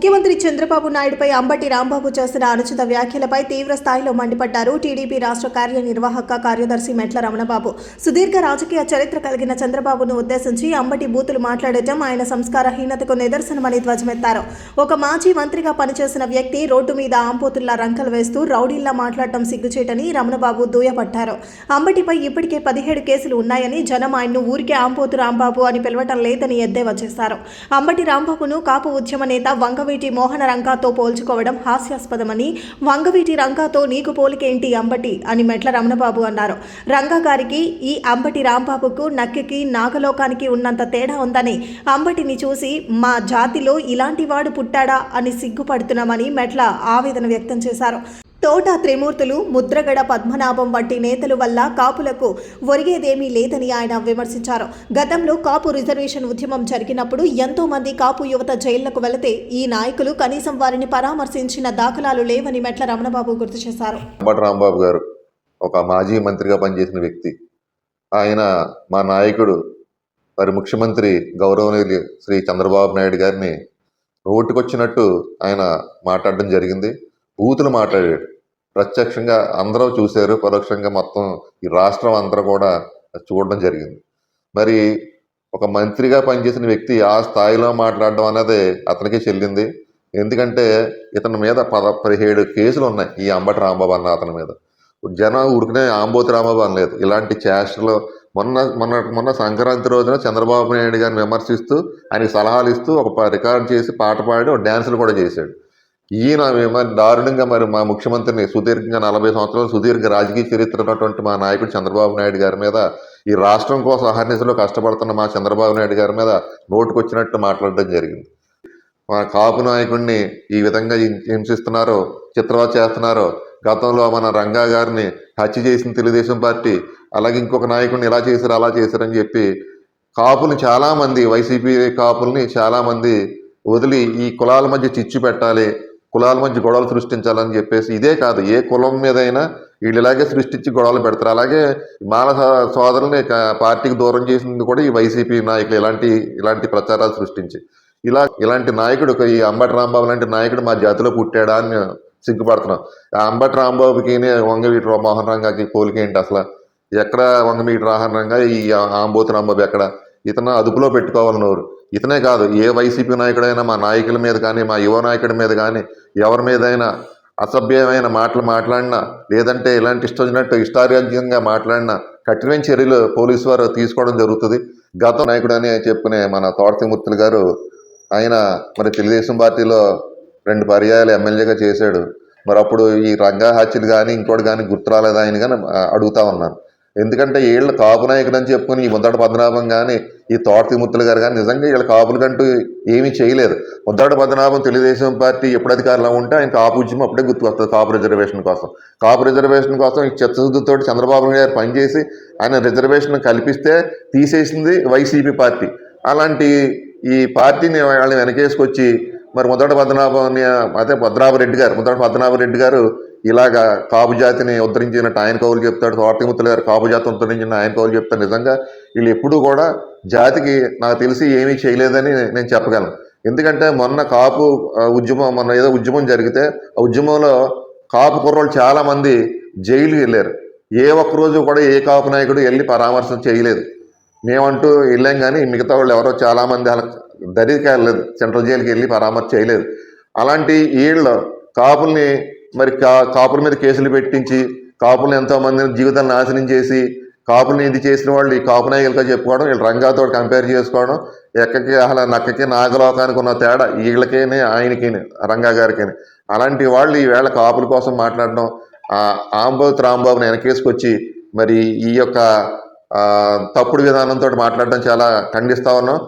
ముఖ్యమంత్రి చంద్రబాబు నాయుడుపై అంబటి రాంబాబు చేసిన అనుచిత వ్యాఖ్యలపై తీవ్ర స్థాయిలో మండిపడ్డారు టీడీపీ రాష్ట్ర కార్యనిర్వాహక కార్యదర్శి మెట్ల రమణబాబు. సుదీర్ఘ రాజకీయ చరిత్ర కలిగిన చంద్రబాబును ఉద్దేశించి అంబటి బూతులు మాట్లాడటం ఆయన సంస్కారహీనతకు నిదర్శనమని ధ్వజమెత్తారు. ఒక మాజీ మంత్రిగా పనిచేసిన వ్యక్తి రోడ్డు మీద ఆంపోతుల్లా రంకలు వేస్తూ రౌడీల్లా మాట్లాడటం సిగ్గుచేటని రమణబాబు దుయ్యబట్టారు. అంబటిపై ఇప్పటికే 17 కేసులు ఉన్నాయని, జనం ఆయన్ను ఊరికే ఆంపోతు రాంబాబు అని పిలవటం లేదని ఎద్దేవా చేశారు. అంబటి రాంబాబును కాపు ఉద్యమ నేత వంగవీటి మోహన రంగాతో పోల్చుకోవడం హాస్యాస్పదమని, వంగవీటి రంగాతో నీకు పోలికేంటి అంబటి అని మెట్ల రమణబాబు అన్నారు. రంగా గారికి ఈ అంబటి రాంబాబుకు నక్కికి నాగలోకానికి ఉన్నంత తేడా ఉందని, అంబటిని చూసి మా జాతిలో ఇలాంటి వాడు పుట్టాడా అని సిగ్గుపడుతున్నామని మెట్ల ఆవేదన వ్యక్తం చేశారు. తోట త్రిమూర్తులు, ముద్రగడ పద్మనాభం వంటి నేతల వల్ల కాపులకు ఒరిగేదేమీ లేదని ఆయన విమర్శించారు. గతంలో కాపు రిజర్వేషన్ ఉద్యమం జరిగినప్పుడు ఎంతో మంది కాపు యువత జైళ్లకు వెళితే ఈ నాయకులు కనీసం వారిని పరామర్శించిన దాఖలాలు లేవని మెట్ల రమణబాబు గుర్తు చేశారు. రాంబాబు గారు ఒక మాజీ మంత్రిగా పనిచేసిన వ్యక్తి. ఆయన మా నాయకుడు మరి ముఖ్యమంత్రి గౌరవనీయులు శ్రీ చంద్రబాబు నాయుడు గారిని నోటుకొచ్చినట్టు ఆయన మాట్లాడడం జరిగింది. బూతులు మాట్లాడాడు. ప్రత్యక్షంగా అందరూ చూశారు, పరోక్షంగా మొత్తం ఈ రాష్ట్రం అందరూ కూడా చూడడం జరిగింది. మరి ఒక మంత్రిగా పనిచేసిన వ్యక్తి ఆ స్థాయిలో మాట్లాడడం అనేది అతనికి చెల్లింది. ఎందుకంటే ఇతని మీద 17 కేసులు ఉన్నాయి ఈ అంబటి రాంబాబు అన్న అతని మీద. జనం ఉరికినే ఆంబోతి రాంబాబు అనలేదు. ఇలాంటి చేష్టలు మొన్న సంక్రాంతి రోజున చంద్రబాబు నాయుడు గారిని విమర్శిస్తూ ఆయనకి సలహాలు ఇస్తూ ఒక రికార్డ్ చేసి పాట పాడి ఒక డ్యాన్సులు కూడా చేశాడు. ఈయన దారుణంగా మరి మా ముఖ్యమంత్రిని సుదీర్ఘంగా 40 సంవత్సరాలు సుదీర్ఘ రాజకీయ చరిత్ర ఉన్నటువంటి మా నాయకుడు చంద్రబాబు నాయుడు గారి మీద, ఈ రాష్ట్రం కోసం అహర్నిశలో కష్టపడుతున్న మా చంద్రబాబు నాయుడు గారి మీద నోటుకొచ్చినట్టు మాట్లాడడం జరిగింది. మా కాపు నాయకుడిని ఈ విధంగా హింసిస్తున్నారో, చిత్రవద చేస్తున్నారో, గతంలో మన రంగా గారిని హత్య చేసిన తెలుగుదేశం పార్టీ, అలాగే ఇంకొక నాయకుడిని ఇలా చేశారు అలా చేశారని చెప్పి కాపుల్ని చాలామంది, వైసీపీ కాపుల్ని చాలామంది వదిలి ఈ కులాల మధ్య చిచ్చు పెట్టాలి, కులాల మధ్య గొడవలు సృష్టించాలని చెప్పేసి, ఇదే కాదు ఏ కులం మీదైనా వీళ్ళు ఇలాగే సృష్టించి గొడవలు పెడతారు. అలాగే మాల సోదరుల్ని పార్టీకి దూరం చేసింది కూడా ఈ వైసీపీ నాయకులు ఇలాంటి ప్రచారాలు సృష్టించి, ఇలాంటి నాయకుడు, ఈ అంబటి రాంబాబు లాంటి నాయకుడు మా జాతిలో పుట్టాడా అని సిగ్గుపడుతున్నాం. ఆ అంబటి రాంబాబుకి వంగవీటి మోహన్ రంగాకి పోలికేంటి అసలు? ఎక్కడ వంగవీటి మోహన్ రంగా, ఈ ఆంబోతి రాంబాబు ఎక్కడ? ఇతను అదుపులో పెట్టుకోవాలన్నారు. ఇతనే కాదు, ఏ వైసీపీ నాయకుడైనా మా నాయకుల మీద కానీ, మా యువ నాయకుడి మీద కానీ, ఎవరి మీదైనా అసభ్యమైన మాటలు మాట్లాడినా, లేదంటే ఇలాంటి ఇష్టారాజ్యంగా మాట్లాడినా కఠినమైన చర్యలు పోలీసు వారు తీసుకోవడం జరుగుతుంది. గత నాయకుడు అని చెప్పుకునే మన తోట త్రిమూర్తులు గారు, ఆయన మరి తెలుగుదేశం పార్టీలో 2 పర్యాయాలు ఎమ్మెల్యేగా చేశాడు. మరి అప్పుడు ఈ రంగా హత్యలు కానీ ఇంకోటి కానీ గుర్తు రాలేదు ఆయన కానీ అడుగుతా ఉన్నాను. ఎందుకంటే వీళ్ళు కాపు నాయకుడు అని చెప్పుకుని ఈ ముద్దాడ పద్మనాభం కానీ, ఈ తోట త్రిమూర్తులు గారు కానీ నిజంగా వీళ్ళ కాపులకంటూ ఏమీ చేయలేదు. ముద్దాడ పద్మనాభం తెలుగుదేశం పార్టీ ఎప్పుడు అధికారంలో ఉంటే ఆయన కాపు ఉద్యమం అప్పుడే గుర్తు వస్తుంది. కాపు రిజర్వేషన్ కోసం ఈ చిత్తశుద్ధితో చంద్రబాబు నాయుడు గారు పనిచేసి ఆయన రిజర్వేషన్ కల్పిస్తే తీసేసింది వైసీపీ పార్టీ. అలాంటి ఈ పార్టీని వాళ్ళని వెనకేసుకొచ్చి మరి ముద్దాడ పద్మనాభరెడ్డి గారు ఇలాగా కాపు జాతిని ఉద్ధరించినట్టు ఆయన కవులు చెప్తాడు. తోట త్రిమూర్తులు గారు కాపు జాతిని ఉద్ధరించిన ఆయన కవులు చెప్తారు. నిజంగా వీళ్ళు ఎప్పుడూ కూడా జాతికి నాకు తెలిసి ఏమీ చేయలేదని నేను చెప్పగలను. ఎందుకంటే మొన్న కాపు ఏదో ఉద్యమం జరిగితే ఆ ఉద్యమంలో కాపు కుర్రోళ్ళు చాలామంది జైలుకి వెళ్ళారు. ఏ ఒక్కరోజు కూడా ఏ కాపు నాయకుడు వెళ్ళి పరామర్శ చేయలేదు. మేమంటూ వెళ్ళాం కానీ మిగతా వాళ్ళు ఎవరో చాలామంది అలా దరికి వెళ్ళలేదు, సెంట్రల్ జైలుకి వెళ్ళి పరామర్శ చేయలేదు. అలాంటి వీళ్ళు కాపుల్ని మరి కాపుల మీద కేసులు పెట్టించి కాపుల్ని ఎంతోమందిని జీవితాన్ని నాశనం చేసి కాపుల్ని ఇది చేసిన వాళ్ళు ఈ కాపు నాయకులుగా చెప్పుకోవడం, వీళ్ళు రంగాతో కంపేర్ చేసుకోవడం, నక్కకి నాగలోకానికి ఉన్న తేడా వీళ్ళకేనే ఆయనకి రంగా గారికి. అలాంటి వాళ్ళు ఈవేళ కాపుల కోసం మాట్లాడడం, ఆంబోతి రాంబాబుని వెనకేసుకొచ్చి మరి ఈ యొక్క తప్పుడు విధానంతో మాట్లాడడం చాలా ఖండిస్తా ఉన్నాం.